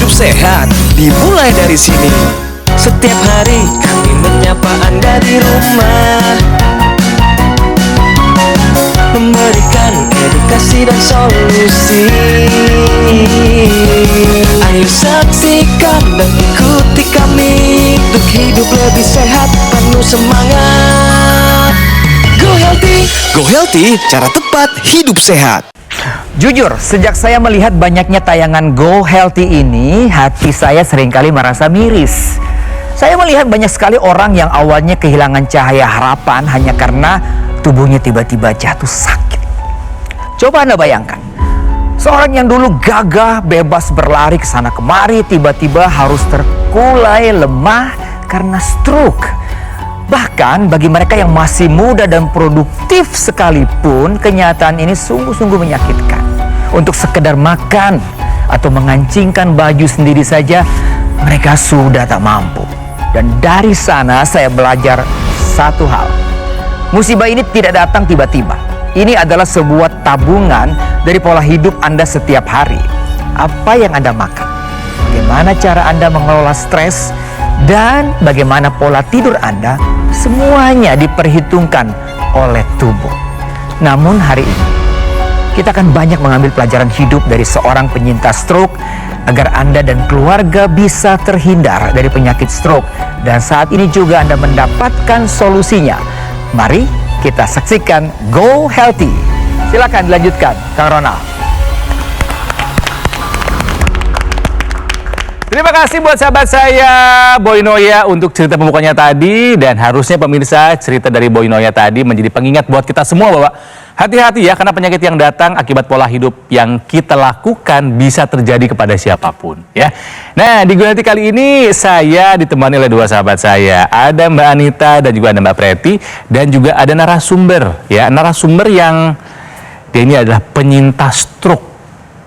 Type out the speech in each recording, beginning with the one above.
hidup sehat dimulai dari sini. Setiap hari kami menyapa Anda di rumah, memberikan edukasi dan solusi. Ayo saksikan dan ikuti kami untuk hidup lebih sehat, penuh semangat. Go Healthy, Go Healthy, cara tepat hidup sehat. Jujur, sejak saya melihat banyaknya tayangan Go Healthy ini, hati saya seringkali merasa miris. Saya melihat banyak sekali orang yang awalnya kehilangan cahaya harapan hanya karena tubuhnya tiba-tiba jatuh sakit. Coba Anda bayangkan, seorang yang dulu gagah, bebas berlari ke sana kemari, tiba-tiba harus terkulai lemah karena stroke. Bahkan bagi mereka yang masih muda dan produktif sekalipun, kenyataan ini sungguh-sungguh menyakitkan. Untuk sekedar makan atau mengancingkan baju sendiri saja, mereka sudah tak mampu. Dan dari sana saya belajar satu hal. Musibah ini tidak datang tiba-tiba. Ini adalah sebuah tabungan dari pola hidup Anda setiap hari. Apa yang Anda makan, bagaimana cara Anda mengelola stres, dan bagaimana pola tidur Anda, semuanya diperhitungkan oleh tubuh. Namun hari ini, kita akan banyak mengambil pelajaran hidup dari seorang penyintas stroke agar Anda dan keluarga bisa terhindar dari penyakit stroke. Dan saat ini juga Anda mendapatkan solusinya. Mari kita saksikan Go Healthy. Silakan dilanjutkan, Kang Ronald. Terima kasih buat sahabat saya Boy Noya untuk cerita pembukanya tadi. Dan harusnya pemirsa, cerita dari Boy Noya tadi menjadi pengingat buat kita semua bahwa hati-hati ya, karena penyakit yang datang akibat pola hidup yang kita lakukan bisa terjadi kepada siapapun ya. Nah, di Go Healthy kali ini saya ditemani oleh dua sahabat saya. Ada Mbak Anita dan juga ada Mbak Preti, dan juga ada narasumber ya. Narasumber yang dia ini adalah penyintas stroke,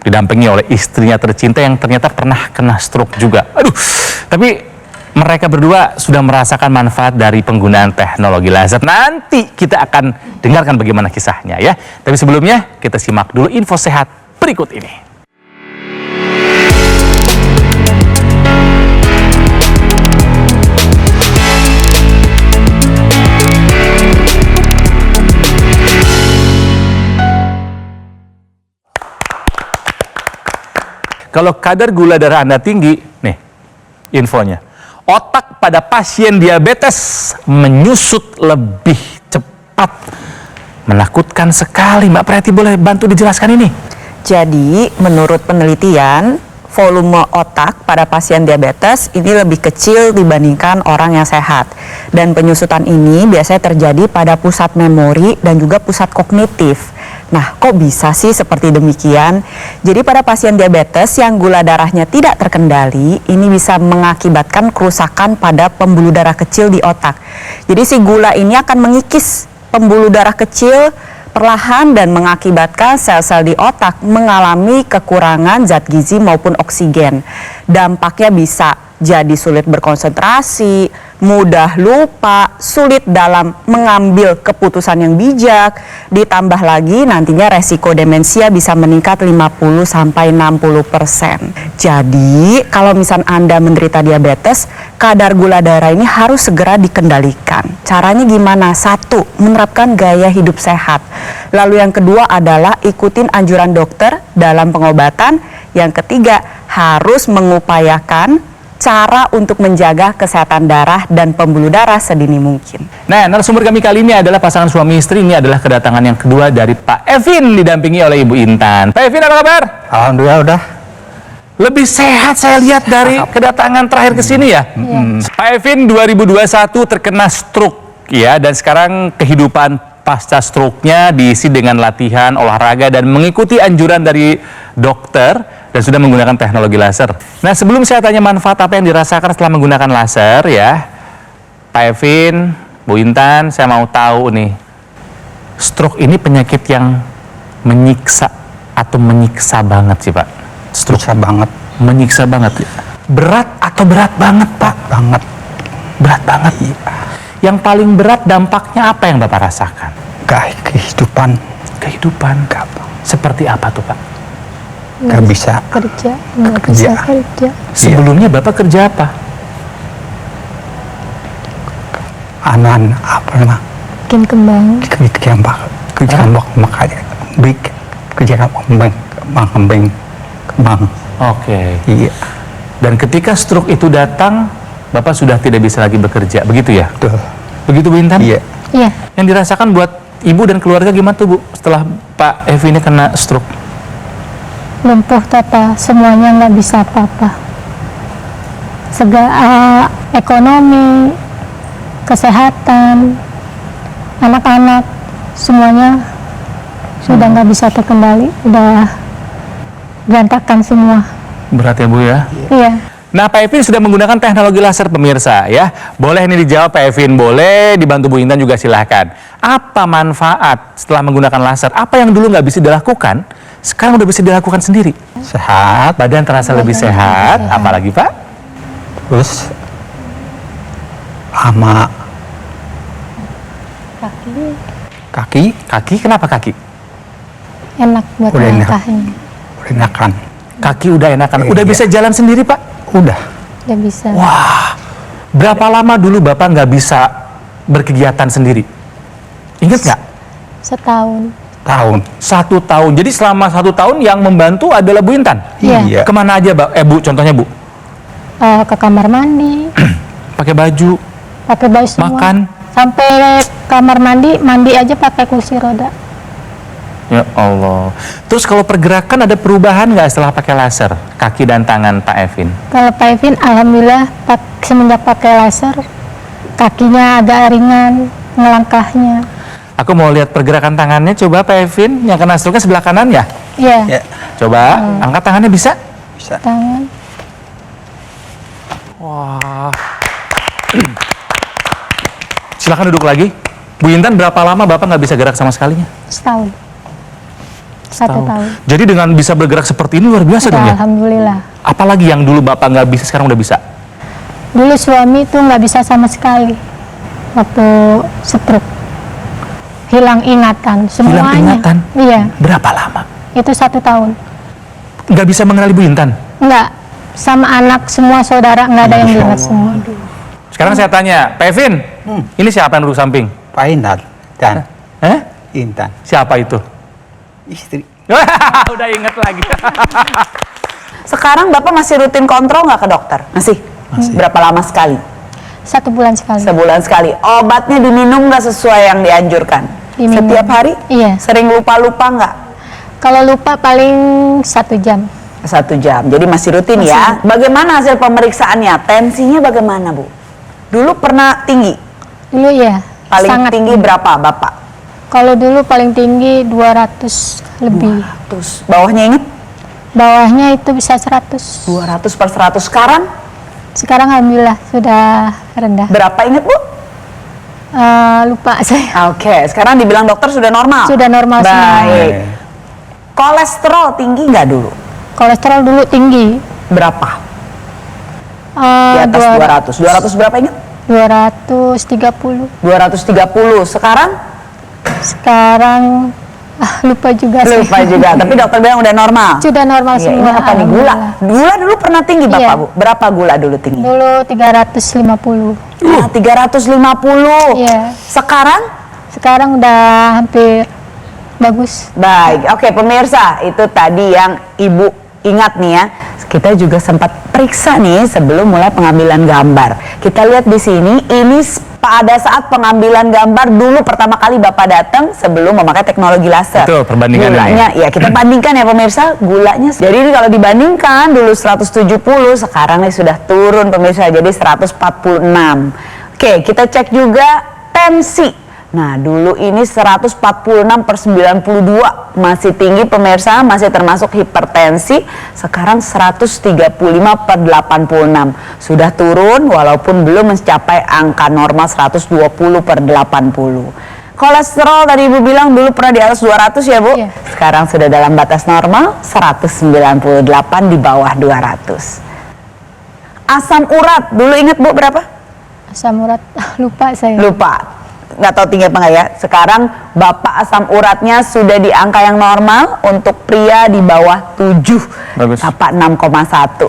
didampingi oleh istrinya tercinta yang ternyata pernah kena stroke juga. Aduh, tapi mereka berdua sudah merasakan manfaat dari penggunaan teknologi laser. Nanti kita akan dengarkan bagaimana kisahnya ya. Tapi sebelumnya kita simak dulu info sehat berikut ini. Kalau kadar gula darah Anda tinggi, nih infonya. Otak pada pasien diabetes menyusut lebih cepat. Menakutkan sekali. Mbak Preti, boleh bantu dijelaskan ini? Jadi, menurut penelitian, volume otak pada pasien diabetes ini lebih kecil dibandingkan orang yang sehat. Dan penyusutan ini biasanya terjadi pada pusat memori dan juga pusat kognitif. Nah, kok bisa sih seperti demikian? Jadi pada pasien diabetes yang gula darahnya tidak terkendali, ini bisa mengakibatkan kerusakan pada pembuluh darah kecil di otak. Jadi si gula ini akan mengikis pembuluh darah kecil perlahan dan mengakibatkan sel-sel di otak mengalami kekurangan zat gizi maupun oksigen. Dampaknya bisa jadi sulit berkonsentrasi, mudah lupa, sulit dalam mengambil keputusan yang bijak, ditambah lagi nantinya resiko demensia bisa meningkat 50-60%. Jadi kalau misal Anda menderita diabetes, kadar gula darah ini harus segera dikendalikan. Caranya gimana? 1, menerapkan gaya hidup sehat. Lalu yang kedua adalah ikutin anjuran dokter dalam pengobatan. Yang ketiga, harus mengupayakan cara untuk menjaga kesehatan darah dan pembuluh darah sedini mungkin. Nah, narasumber kami kali ini adalah pasangan suami istri. Ini adalah kedatangan yang kedua dari Pak Evin, didampingi oleh Ibu Intan. Pak Evin, apa kabar? Alhamdulillah udah. Lebih sehat saya lihat dari kedatangan terakhir ke sini ya. Pak Evin 2021 terkena stroke ya, dan sekarang kehidupan pasca stroke-nya diisi dengan latihan, olahraga, dan mengikuti anjuran dari dokter. Dan sudah menggunakan teknologi laser. Nah, sebelum saya tanya manfaat apa yang dirasakan setelah menggunakan laser ya, Pak Evin, Bu Intan, saya mau tahu nih, stroke ini penyakit yang menyiksa atau menyiksa banget sih Pak? Stroke banget. Menyiksa banget. Berat atau berat banget Pak? Banget. Berat banget. Iya. Yang paling berat dampaknya apa yang Bapak rasakan? Kehidupan. Kehidupan. Seperti apa tuh Pak? nggak bisa kerja, nggak Kerja. bisa kerja. Sebelumnya Bapak kerja apa? anan apa namanya Bikin kembang. kerja kembang makanya big kerja kembang Oke. iya Dan ketika stroke itu datang, Bapak sudah tidak bisa lagi bekerja, begitu ya? betul Begitu Bu Intan? iya Iya, Yang dirasakan buat Ibu dan keluarga gimana tuh Bu setelah Pak Evi ini kena stroke? lumpuh total, semuanya nggak bisa apa-apa. Segala ekonomi, kesehatan, anak-anak, semuanya sudah nggak bisa terkendali, udah berantakan semua. Berat ya Bu ya? Iya. Nah, Pak Evin sudah menggunakan teknologi laser pemirsa ya. Boleh ini dijawab Pak Evin, boleh dibantu Bu Intan juga silahkan. Apa manfaat setelah menggunakan laser? Apa yang dulu nggak bisa dilakukan, sekarang udah bisa dilakukan sendiri? sehat Badan terasa lebih sehat, apalagi Pak? terus sama kaki Kaki, kenapa kaki? Enak buat Udah enak. melangkahnya, udah enakan Kaki udah enakan, udah Iya. bisa jalan sendiri Pak? udah udah bisa. Berapa lama dulu Bapak nggak bisa berkegiatan sendiri? Ingat nggak? Setahun. tahun 1 tahun. Jadi selama 1 tahun yang membantu adalah Bu Intan? Iya. iya Kemana aja Bu? Contohnya Bu? Ke kamar mandi, Pakai baju, pakai baju semua. makan. Sampai kamar mandi, mandi aja pakai kursi roda. Ya Allah. Terus kalau pergerakan ada perubahan nggak setelah pakai laser? Kaki dan tangan Pak Evin? Kalau Pak Evin, alhamdulillah semenjak pakai laser, kakinya agak ringan, ngelangkahnya. Aku mau lihat pergerakan tangannya, coba Pak Evin. Yang kena stroke sebelah kanan ya? Iya, ya Coba, angkat tangannya bisa? bisa tangan. Wah. Silakan duduk lagi. Bu Intan, berapa lama Bapak nggak bisa gerak sama sekalinya? Setahun. Satu tahun. Jadi dengan bisa bergerak seperti ini luar biasa dong ya? Alhamdulillah. Apalagi yang dulu Bapak nggak bisa, sekarang udah bisa? Dulu suami tuh nggak bisa sama sekali waktu stroke. Hilang ingatan semuanya. ingatan? Iya, Berapa lama? itu 1 tahun. Nggak bisa mengenali Bu Intan? Enggak, sama anak semua saudara nggak ada yang diingat semua. Sekarang saya tanya, Pak Evin, ini siapa yang duduk samping? Pak Intan dan Intan Siapa itu? istri Udah inget lagi. Sekarang Bapak masih rutin kontrol nggak ke dokter? Masih? Berapa lama sekali? 1 bulan sekali. Sebulan sekali. Obatnya diminum nggak sesuai yang dianjurkan? Diminum. Setiap hari? Iya. Sering lupa-lupa nggak? Kalau lupa paling 1 jam. 1 jam. Jadi masih rutin ya. Bagaimana hasil pemeriksaannya? Tensinya bagaimana, Bu? Dulu pernah tinggi? Dulu ya. Paling sangat tinggi berapa, Bapak? Kalau dulu paling tinggi 200 lebih. Terus bawahnya inget? Bawahnya itu bisa 100. 200 per 100. Sekarang Sekarang alhamdulillah sudah rendah. berapa inget, Bu? Lupa saya. Oke, sekarang dibilang dokter sudah normal? Sudah normal semua. Baik. Kolesterol tinggi nggak dulu? Kolesterol dulu tinggi. Berapa? Di atas 200. 200 berapa inget? 230. 230. Sekarang? Sekarang lupa juga saya. Lupa juga. Tapi dokter bilang udah normal. Sudah normal Iya, semua. ini apa nih? Gula? alhamdulillah. Gula dulu pernah tinggi Bapak, Iya. Bu? Berapa gula dulu tinggi? Dulu 350. 350. Iya. Sekarang? Sekarang udah hampir bagus. Baik, oke pemirsa, itu tadi yang Ibu ingat nih ya. Kita juga sempat periksa nih sebelum mulai pengambilan gambar. Kita lihat di sini, ini pada saat pengambilan gambar dulu pertama kali Bapak datang sebelum memakai teknologi laser. Betul, perbandingannya Gulanya, ya kita bandingkan ya pemirsa, gulanya. Jadi ini kalau dibandingkan dulu 170, sekarang nih sudah turun pemirsa jadi 146. Oke, kita cek juga tensi. Nah, dulu ini 146 per 92, masih tinggi pemirsa, masih termasuk hipertensi. Sekarang 135 per 86, sudah turun walaupun belum mencapai angka normal 120 per 80. Kolesterol tadi Ibu bilang dulu pernah di atas 200 ya Bu? Iya. Sekarang sudah dalam batas normal, 198 di bawah 200. Asam urat, dulu ingat Bu berapa? Asam urat lupa saya. Lupa. nggak tahu tinggi apa nggak ya. Sekarang Bapak asam uratnya sudah di angka yang normal, untuk pria di bawah 7, Bagus. Bapak 6,1.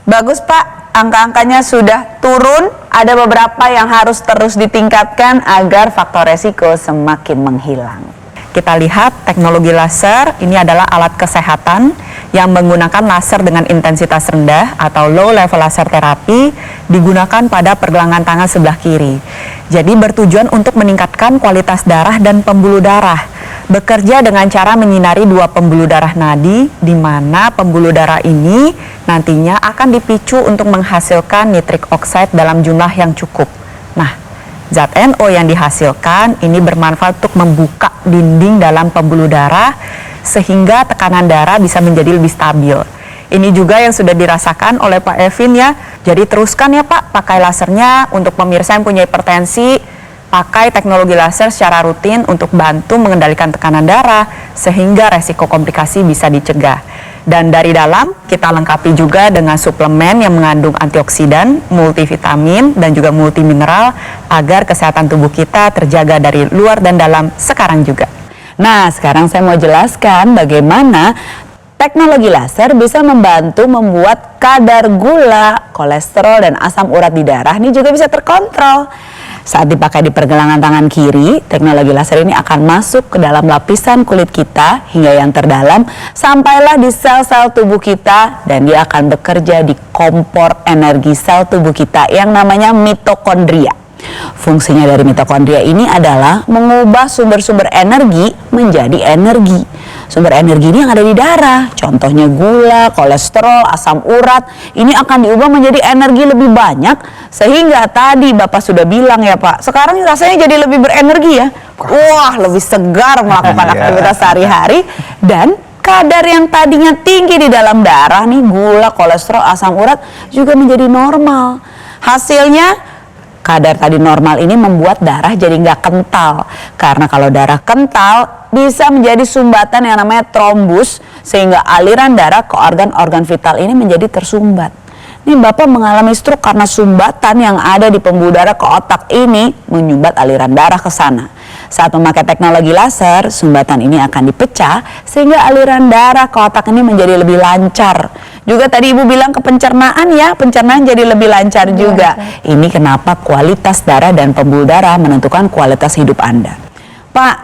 Bagus Pak, angka-angkanya sudah turun. Ada beberapa yang harus terus ditingkatkan agar faktor resiko semakin menghilang. Kita lihat teknologi laser, ini adalah alat kesehatan yang menggunakan laser dengan intensitas rendah atau low level laser terapi, digunakan pada pergelangan tangan sebelah kiri. Jadi bertujuan untuk meningkatkan kualitas darah dan pembuluh darah. Bekerja dengan cara menyinari 2 pembuluh darah nadi, di mana pembuluh darah ini nantinya akan dipicu untuk menghasilkan nitric oxide dalam jumlah yang cukup. Nah, zat NO yang dihasilkan ini bermanfaat untuk membuka dinding dalam pembuluh darah sehingga tekanan darah bisa menjadi lebih stabil. Ini juga yang sudah dirasakan oleh Pak Evin ya. Jadi teruskan ya Pak, pakai lasernya. Untuk pemirsa yang punya hipertensi, pakai teknologi laser secara rutin untuk bantu mengendalikan tekanan darah sehingga resiko komplikasi bisa dicegah. Dan dari dalam kita lengkapi juga dengan suplemen yang mengandung antioksidan, multivitamin, dan juga multimineral agar kesehatan tubuh kita terjaga dari luar dan dalam sekarang juga. Nah, sekarang saya mau jelaskan bagaimana teknologi laser bisa membantu membuat kadar gula, kolesterol, dan asam urat di darah ini juga bisa terkontrol. Saat dipakai di pergelangan tangan kiri, teknologi laser ini akan masuk ke dalam lapisan kulit kita hingga yang terdalam, sampailah di sel-sel tubuh kita, dan dia akan bekerja di kompor energi sel tubuh kita yang namanya mitokondria. Fungsinya dari mitokondria ini adalah mengubah sumber-sumber energi menjadi energi. Sumber energi ini yang ada di darah, contohnya gula, kolesterol, asam urat, ini akan diubah menjadi energi lebih banyak, sehingga tadi Bapak sudah bilang ya Pak, sekarang rasanya jadi lebih berenergi ya. Wah, lebih segar melakukan aktivitas sehari-hari, dan kadar yang tadinya tinggi di dalam darah nih, gula, kolesterol, asam urat juga menjadi normal. Hasilnya kadar tadi normal ini membuat darah jadi nggak kental. Karena kalau darah kental bisa menjadi sumbatan yang namanya trombus, sehingga aliran darah ke organ-organ vital ini menjadi tersumbat. Ini Bapak mengalami stroke karena sumbatan yang ada di pembuluh darah ke otak ini menyumbat aliran darah ke sana. Saat memakai teknologi laser, sumbatan ini akan dipecah sehingga aliran darah ke otak ini menjadi lebih lancar. Juga tadi Ibu bilang ke pencernaan ya, pencernaan jadi lebih lancar juga. Ini kenapa kualitas darah dan pembuluh darah menentukan kualitas hidup Anda. Pak,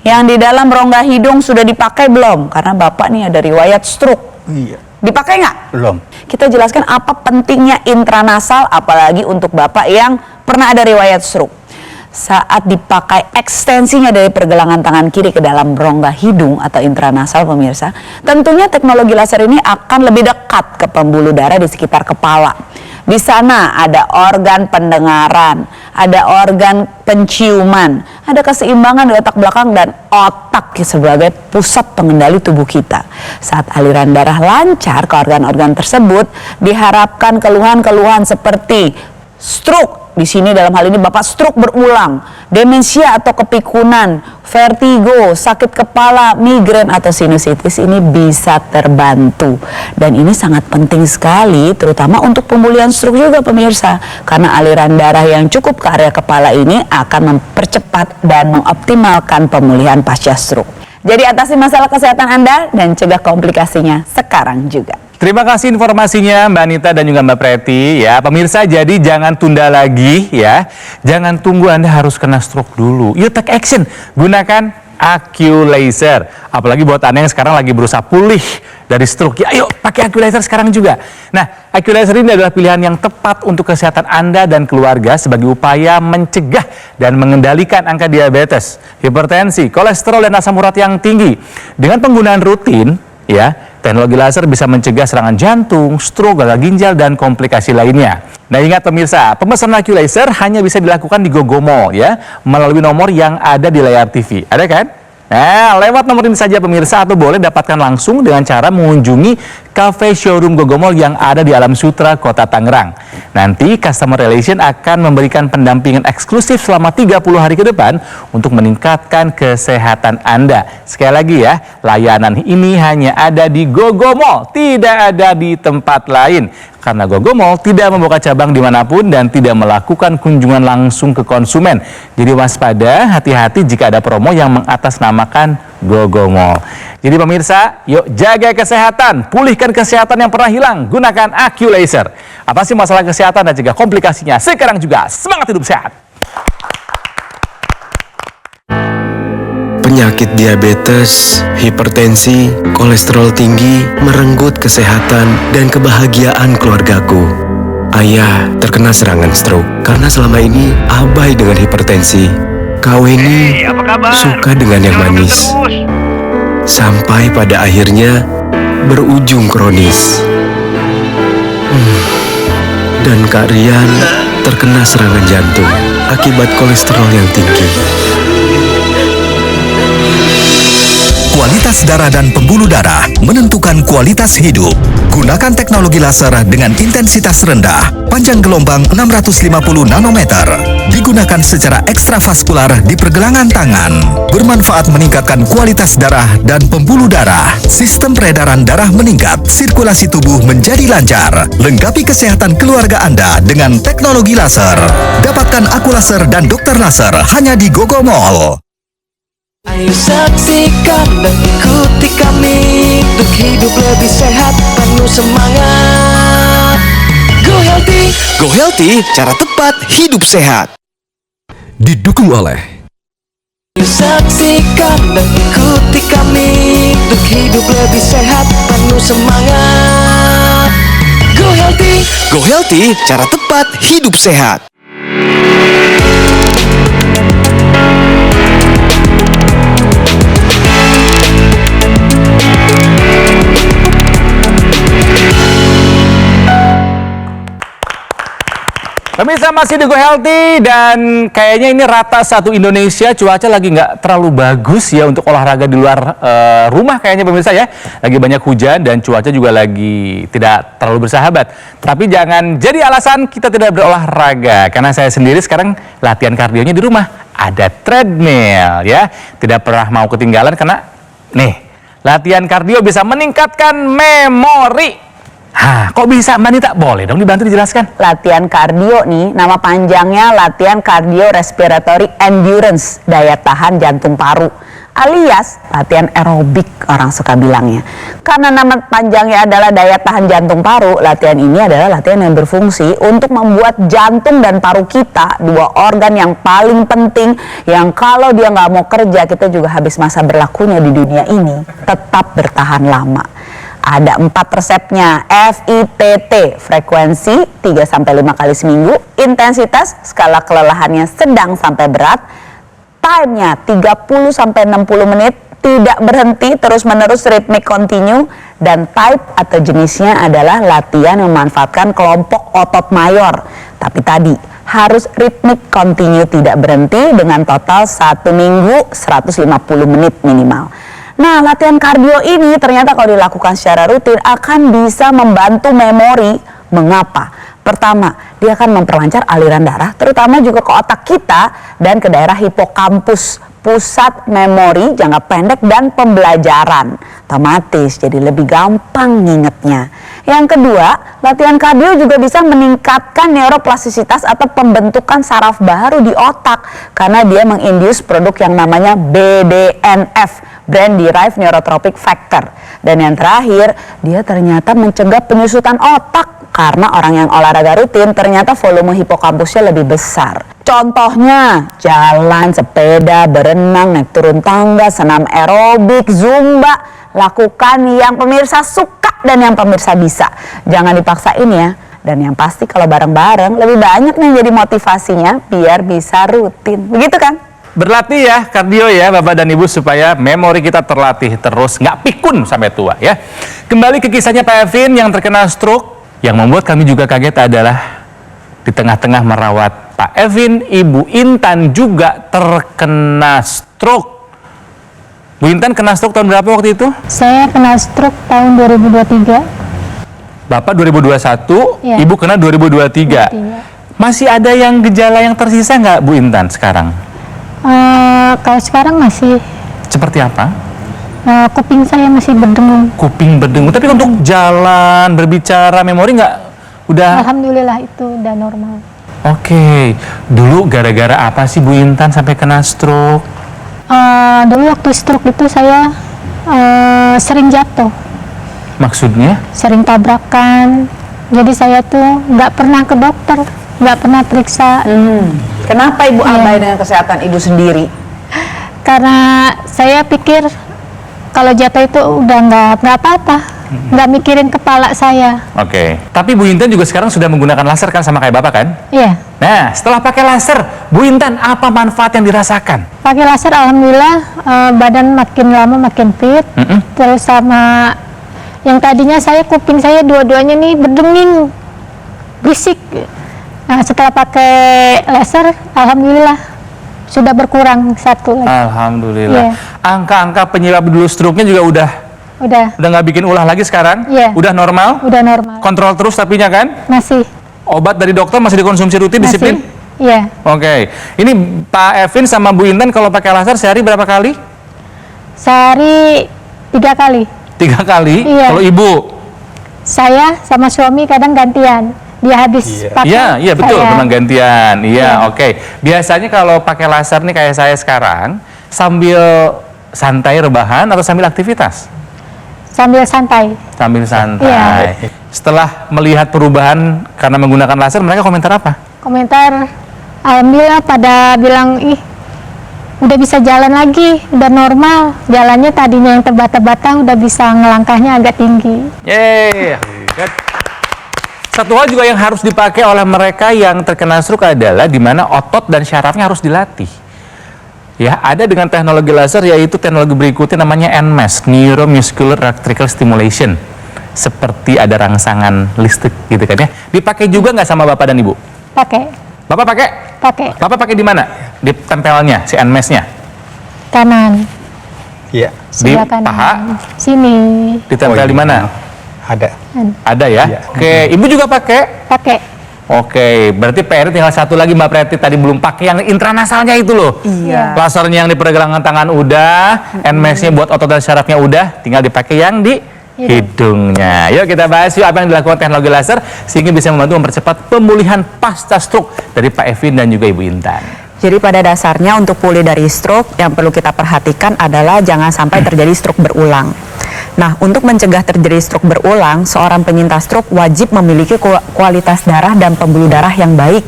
yang di dalam rongga hidung sudah dipakai belum? Karena Bapak nih ada riwayat stroke. Iya. Dipakai nggak? Belum. Kita jelaskan apa pentingnya intranasal, apalagi untuk Bapak yang pernah ada riwayat stroke. Saat dipakai ekstensinya dari pergelangan tangan kiri ke dalam rongga hidung atau intranasal pemirsa, tentunya teknologi laser ini akan lebih dekat ke pembuluh darah di sekitar kepala. Di sana ada organ pendengaran, ada organ penciuman, ada keseimbangan di otak belakang dan otak sebagai pusat pengendali tubuh kita. Saat aliran darah lancar ke organ-organ tersebut, diharapkan keluhan-keluhan seperti stroke. Di sini dalam hal ini Bapak stroke berulang, demensia atau kepikunan, vertigo, sakit kepala, migrain atau sinusitis ini bisa terbantu. Dan ini sangat penting sekali terutama untuk pemulihan stroke juga pemirsa. Karena aliran darah yang cukup ke area kepala ini akan mempercepat dan mengoptimalkan pemulihan pasca stroke. Jadi atasi masalah kesehatan Anda dan cegah komplikasinya sekarang juga. Terima kasih informasinya Mbak Anita dan juga Mbak Preti ya. Pemirsa, jadi jangan tunda lagi ya. Jangan tunggu Anda harus kena stroke dulu. Yuk take action. Gunakan AccuLaser. Apalagi buat Anda yang sekarang lagi berusaha pulih dari stroke. Ya, ayo pakai AccuLaser sekarang juga. Nah, AccuLaser ini adalah pilihan yang tepat untuk kesehatan Anda dan keluarga sebagai upaya mencegah dan mengendalikan angka diabetes, hipertensi, kolesterol dan asam urat yang tinggi. Dengan penggunaan rutin, ya, teknologi laser bisa mencegah serangan jantung, stroke, gagal ginjal, dan komplikasi lainnya. Nah ingat pemirsa, pemesanan AccuLaser hanya bisa dilakukan di GoGoMall ya, melalui nomor yang ada di layar TV. Ada kan? Nah, lewat nomor ini saja pemirsa, atau boleh dapatkan langsung dengan cara mengunjungi cafe showroom Gogomol yang ada di Alam Sutra, Kota Tangerang. Nanti Customer Relation akan memberikan pendampingan eksklusif selama 30 hari ke depan untuk meningkatkan kesehatan Anda. Sekali lagi ya, layanan ini hanya ada di Gogomol, tidak ada di tempat lain. Karena Gogomol tidak membuka cabang dimanapun dan tidak melakukan kunjungan langsung ke konsumen. Jadi waspada, hati-hati jika ada promo yang mengatasnamakan Gogomol. Jadi pemirsa, yuk jaga kesehatan, pulihkan kesehatan yang pernah hilang, gunakan AccuLaser. Apa sih masalah kesehatan dan juga komplikasinya? Sekarang juga semangat hidup sehat. Penyakit diabetes, hipertensi, kolesterol tinggi merenggut kesehatan dan kebahagiaan keluargaku. Ayah terkena serangan stroke karena selama ini abai dengan hipertensi. Kau ini suka dengan yang manis. Sampai pada akhirnya berujung kronis. Dan Kak Rian terkena serangan jantung akibat kolesterol yang tinggi. Kualitas darah dan pembuluh darah menentukan kualitas hidup. Gunakan teknologi laser dengan intensitas rendah, panjang gelombang 650 nanometer. Digunakan secara ekstravaskular di pergelangan tangan. Bermanfaat meningkatkan kualitas darah dan pembuluh darah. Sistem peredaran darah meningkat, sirkulasi tubuh menjadi lancar. Lengkapi kesehatan keluarga Anda dengan teknologi laser. Dapatkan AccuLaser dan dokter laser hanya di Gogomol. Ayo saksikan dan ikuti kami untuk hidup lebih sehat, penuh semangat. Go Healthy, cara tepat hidup sehat. Didukung oleh Ayo saksikan dan ikuti kami untuk hidup lebih sehat, penuh semangat. Go Healthy, cara tepat hidup sehat. Pemirsa masih di Go Healthy dan kayaknya ini rata satu Indonesia cuaca lagi nggak terlalu bagus ya untuk olahraga di luar rumah kayaknya pemirsa ya. Lagi banyak hujan dan cuaca juga lagi tidak terlalu bersahabat. Tapi jangan jadi alasan kita tidak berolahraga karena saya sendiri sekarang latihan kardionya di rumah. Ada treadmill ya. Tidak pernah mau ketinggalan karena nih latihan kardio bisa meningkatkan memori. Hah, kok bisa Mbak Nita? Boleh dong dibantu dijelaskan. Latihan kardio nih, nama panjangnya latihan cardio respiratory endurance, daya tahan jantung paru, alias latihan aerobik orang suka bilangnya. Karena nama panjangnya adalah daya tahan jantung paru, latihan ini adalah latihan yang berfungsi untuk membuat jantung dan paru kita, dua organ yang paling penting, yang kalau dia nggak mau kerja, kita juga habis masa berlakunya di dunia ini, tetap bertahan lama. Ada 4 resepnya, FITT, frekuensi 3-5 kali seminggu, intensitas skala kelelahannya sedang sampai berat, time-nya 30-60 menit, tidak berhenti, terus-menerus ritmik continue, dan type atau jenisnya adalah latihan yang memanfaatkan kelompok otot mayor. Tapi tadi, harus ritmik continue tidak berhenti dengan total 1 minggu 150 menit minimal. Nah, latihan kardio ini ternyata kalau dilakukan secara rutin akan bisa membantu memori. Mengapa? Pertama, dia akan memperlancar aliran darah, terutama juga ke otak kita dan ke daerah hipokampus, pusat memori jangka pendek dan pembelajaran. Otomatis jadi lebih gampang ngingetnya. Yang kedua, latihan kardio juga bisa meningkatkan neuroplastisitas atau pembentukan saraf baru di otak karena dia menginduce produk yang namanya BDNF, Brain Derived Neurotrophic Factor. Dan yang terakhir, dia ternyata mencegah penyusutan otak karena orang yang olahraga rutin ternyata volume hipokampusnya lebih besar. Contohnya, jalan, sepeda, berenang, naik turun tangga, senam aerobik, zumba. Lakukan yang pemirsa suka dan yang pemirsa bisa. Jangan dipaksain ya. Dan yang pasti kalau bareng-bareng lebih banyak nih jadi motivasinya biar bisa rutin. Begitu kan? Berlatih ya kardio ya Bapak dan Ibu supaya memori kita terlatih terus, nggak pikun sampai tua ya. Kembali ke kisahnya Pak Evin yang terkena stroke. Yang membuat kami juga kaget adalah di tengah-tengah merawat Pak Evin, Ibu Intan juga terkena stroke. Bu Intan kena stroke tahun berapa waktu itu? Saya kena stroke tahun 2023. Bapak 2021, Iya. Ibu kena 2023. 23. Masih ada yang gejala yang tersisa nggak Bu Intan sekarang? Kalau sekarang masih Seperti apa? kuping saya masih berdengung. Kuping berdengung. Tapi untuk jalan, berbicara, memori nggak? Udah? Alhamdulillah itu udah normal. Oke. Dulu gara-gara apa sih Bu Intan sampai kena stroke? Dulu waktu stroke itu saya sering jatuh, Maksudnya? sering tabrakan. Jadi saya tuh nggak pernah ke dokter, nggak pernah periksa. Kenapa Ibu Iya. abai dengan kesehatan Ibu sendiri? Karena saya pikir kalau jatuh itu udah nggak apa-apa, nggak mikirin kepala saya. Oke. Tapi Bu Intan juga sekarang sudah menggunakan laser kan sama kayak Bapak kan? Iya, Nah, setelah pakai laser, Bu Intan apa manfaat yang dirasakan? pakai laser alhamdulillah badan makin lama makin fit. Terus sama yang tadinya saya kuping saya dua-duanya nih berdenging, berisik. Nah, setelah pakai laser alhamdulillah sudah berkurang satu lagi. Alhamdulillah. Iya. Angka-angka penyebab dulu stroke-nya juga udah nggak bikin ulah lagi sekarang? Iya. Udah normal? Udah normal. Kontrol terus tapinya kan? Masih. Obat dari dokter masih dikonsumsi rutin, disiplin? Iya. Oke. Ini Pak Evin sama Bu Intan kalau pakai laser sehari berapa kali? Sehari 3 kali. 3 kali? Iya. Kalau Ibu? Saya sama suami kadang gantian. Dia habis pakai. Iya, iya betul, saya- memang gantian. Iya, Iya. oke. Biasanya kalau pakai laser nih kayak saya sekarang, sambil santai rebahan atau sambil aktivitas? Sambil santai. Sambil santai. Iya. Setelah melihat perubahan karena menggunakan laser, mereka komentar apa? Komentar, alhamdulillah pada bilang, ih udah bisa jalan lagi, udah normal. Jalannya tadinya yang terbata-bata udah bisa ngelangkahnya agak tinggi. Yeay. Satu hal juga yang harus dipakai oleh mereka yang terkena stroke adalah di mana otot dan syarafnya harus dilatih. Ya, ada dengan teknologi laser yaitu teknologi berikutnya namanya NMES, Neuromuscular Electrical Stimulation. Seperti ada rangsangan listrik gitu kan ya. Dipakai juga nggak sama Bapak dan Ibu? Pakai, Bapak pakai? pakai Bapak pakai di mana? Di tempelnya, si NMES-nya? kanan, Iya. Di sebelah kanan. paha? Sini, Ditempel di mana? Ada. Ada ya? Iya. Oke, Ibu juga pakai? pakai. Oke, berarti PR tinggal satu lagi Mbak Preti tadi belum pakai yang intranasalnya itu loh. Iya. Lasernya yang di pergelangan tangan udah, NMES-nya buat otot dan syarafnya udah, tinggal dipakai yang di hidungnya. Yuk kita bahas yuk apa yang dilakukan teknologi laser sehingga bisa membantu mempercepat pemulihan pasca stroke dari Pak Evin dan juga Ibu Intan. Jadi pada dasarnya untuk pulih dari stroke yang perlu kita perhatikan adalah jangan sampai terjadi stroke berulang. Nah, untuk mencegah terjadi stroke berulang, seorang penyintas stroke wajib memiliki kualitas darah dan pembuluh darah yang baik.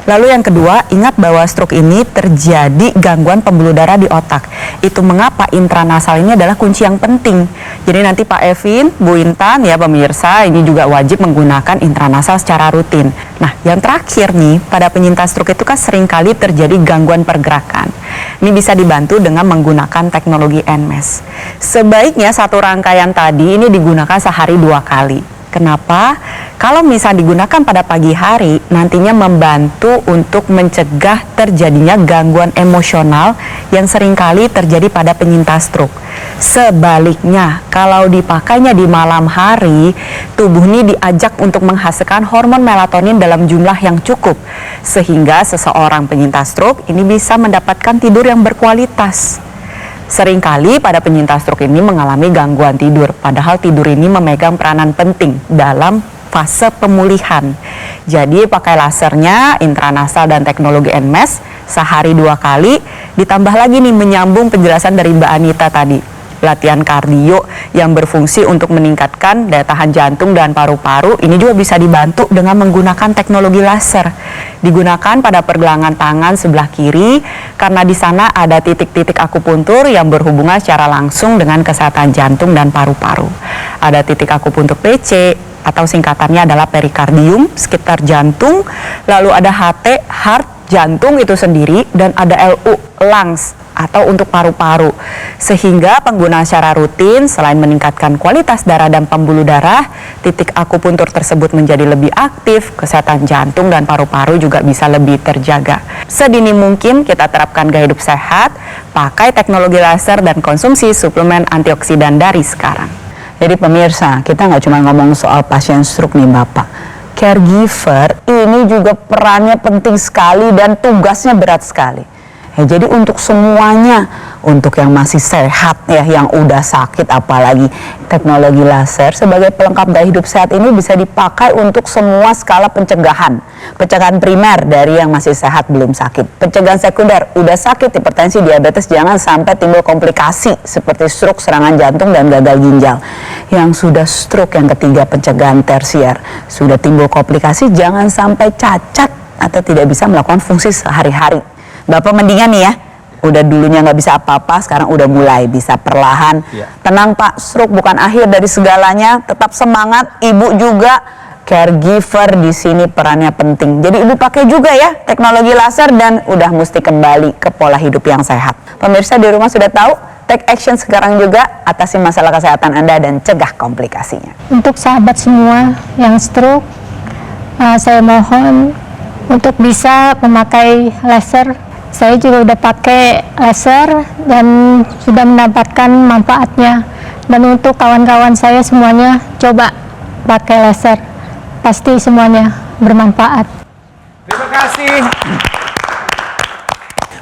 Lalu yang kedua, ingat bahwa stroke ini terjadi gangguan pembuluh darah di otak. Itu mengapa intranasal ini adalah kunci yang penting. Jadi nanti Pak Evin, Bu Intan ya pemirsa, ini juga wajib menggunakan intranasal secara rutin. Nah, yang terakhir nih, pada penyintas stroke itu kan seringkali terjadi gangguan pergerakan. Ini bisa dibantu dengan menggunakan teknologi NMES. Sebaiknya satu rangkaian tadi ini digunakan sehari 2 kali. Kenapa? Kalau misal digunakan pada pagi hari, nantinya membantu untuk mencegah terjadinya gangguan emosional yang seringkali terjadi pada penyintas stroke. Sebaliknya, kalau dipakainya di malam hari, tubuh ini diajak untuk menghasilkan hormon melatonin dalam jumlah yang cukup, sehingga seseorang penyintas stroke ini bisa mendapatkan tidur yang berkualitas. Seringkali pada penyintas stroke ini mengalami gangguan tidur, padahal tidur ini memegang peranan penting dalam fase pemulihan. Jadi pakai lasernya, intranasal dan teknologi NMES sehari 2 kali, ditambah lagi nih menyambung penjelasan dari Mbak Anita tadi. Latihan kardio yang berfungsi untuk meningkatkan daya tahan jantung dan paru-paru ini juga bisa dibantu dengan menggunakan teknologi laser. Digunakan pada pergelangan tangan sebelah kiri karena di sana ada titik-titik akupuntur yang berhubungan secara langsung dengan kesehatan jantung dan paru-paru. Ada titik akupuntur PC atau singkatannya adalah perikardium sekitar jantung, lalu ada HT heart jantung itu sendiri dan ada LU lungs atau untuk paru-paru. Sehingga pengguna secara rutin selain meningkatkan kualitas darah dan pembuluh darah, titik akupuntur tersebut menjadi lebih aktif, kesehatan jantung dan paru-paru juga bisa lebih terjaga. Sedini mungkin kita terapkan gaya hidup sehat, pakai teknologi laser dan konsumsi suplemen antioksidan dari sekarang. Jadi pemirsa, kita nggak cuma ngomong soal pasien stroke nih Bapak. Caregiver ini juga perannya penting sekali dan tugasnya berat sekali. Ya, jadi untuk semuanya, untuk yang masih sehat ya, yang udah sakit, apalagi teknologi laser sebagai pelengkap gaya hidup sehat ini bisa dipakai untuk semua skala pencegahan. Pencegahan primer dari yang masih sehat belum sakit. Pencegahan sekunder, udah sakit hipertensi, diabetes, jangan sampai timbul komplikasi seperti stroke, serangan jantung, dan gagal ginjal. Yang sudah stroke, yang ketiga pencegahan tersier, sudah timbul komplikasi, jangan sampai cacat atau tidak bisa melakukan fungsi sehari-hari. Bapak mendingan nih ya, udah dulunya nggak bisa apa-apa, sekarang udah mulai bisa perlahan. Tenang Pak, stroke bukan akhir dari segalanya, tetap semangat. Ibu juga caregiver di sini perannya penting. Jadi ibu pakai juga ya teknologi laser dan udah mesti kembali ke pola hidup yang sehat. Pemirsa di rumah sudah tahu, take action sekarang juga, atasi masalah kesehatan Anda dan cegah komplikasinya. Untuk sahabat semua yang stroke, saya mohon untuk bisa memakai laser. Saya juga udah pakai laser dan sudah mendapatkan manfaatnya. Dan untuk kawan-kawan saya semuanya, coba pakai laser. Pasti semuanya bermanfaat. Terima kasih.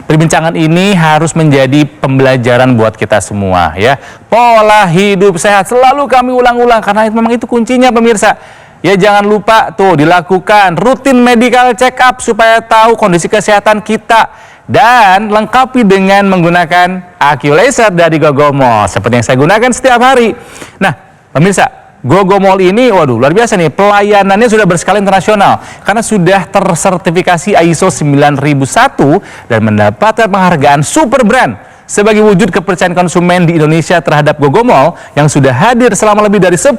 Perbincangan ini harus menjadi pembelajaran buat kita semua ya. Pola hidup sehat selalu kami ulang-ulang karena memang itu kuncinya pemirsa. Ya jangan lupa tuh dilakukan rutin medical check up supaya tahu kondisi kesehatan kita. Dan lengkapi dengan menggunakan Aqi Laser dari Gogomall seperti yang saya gunakan setiap hari. Nah, pemirsa, Gogomall ini, waduh, luar biasa nih. Pelayanannya sudah berskala internasional karena sudah tersertifikasi ISO 9001 dan mendapatkan penghargaan Super Brand sebagai wujud kepercayaan konsumen di Indonesia terhadap Gogomall yang sudah hadir selama lebih dari 10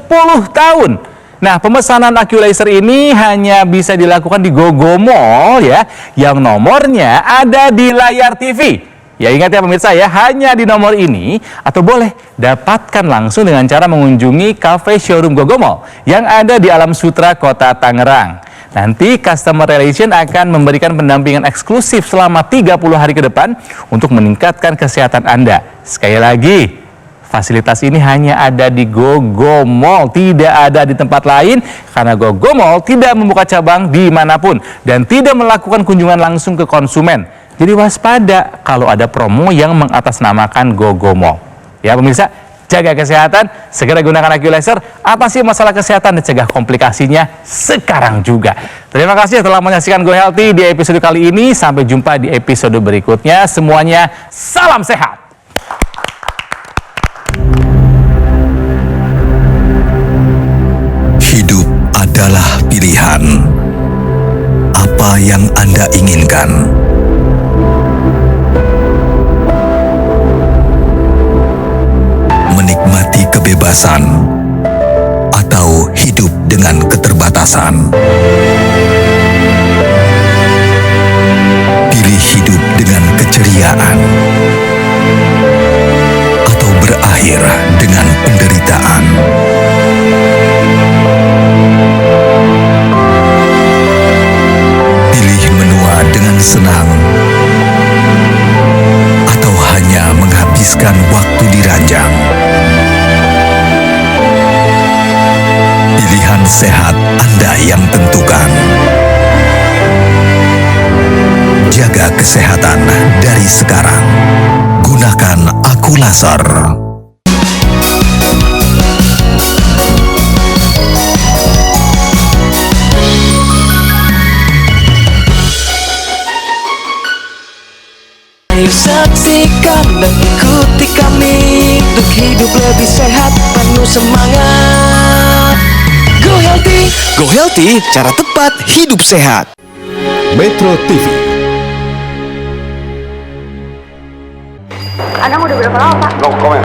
tahun. Nah, pemesanan Aqi Laser ini hanya bisa dilakukan di Gogomall ya, yang nomornya ada di layar TV. Ya ingat ya pemirsa ya, hanya di nomor ini atau boleh dapatkan langsung dengan cara mengunjungi cafe showroom Gogomall yang ada di Alam Sutra, Kota Tangerang. Nanti Customer Relation akan memberikan pendampingan eksklusif selama 30 hari ke depan untuk meningkatkan kesehatan Anda. Sekali lagi, fasilitas ini hanya ada di Gogomall, tidak ada di tempat lain karena Gogomall tidak membuka cabang dimanapun dan tidak melakukan kunjungan langsung ke konsumen. Jadi waspada kalau ada promo yang mengatasnamakan Gogomall. Ya pemirsa, jaga kesehatan, segera gunakan Aqi Laser, atasi masalah kesehatan dan cegah komplikasinya sekarang juga. Terima kasih telah menyaksikan Go Healthy di episode kali ini. Sampai jumpa di episode berikutnya. Semuanya, salam sehat! Hidup adalah pilihan. Apa yang Anda inginkan? Menikmati kebebasan atau hidup dengan keterbatasan? Pilih hidup dengan keceriaan atau berakhir dengan penderitaan? Pilih menua dengan senang atau hanya menghabiskan waktu di ranjang? Pilihan sehat Anda yang tentukan. Jaga kesehatan dari sekarang. Gunakan Aqi Laser. Ayo saksikan dan ikuti kami untuk hidup lebih sehat, penuh semangat. Go Healthy, cara tepat hidup sehat. Metro TV. Anda udah berapa lama Pak? No comment.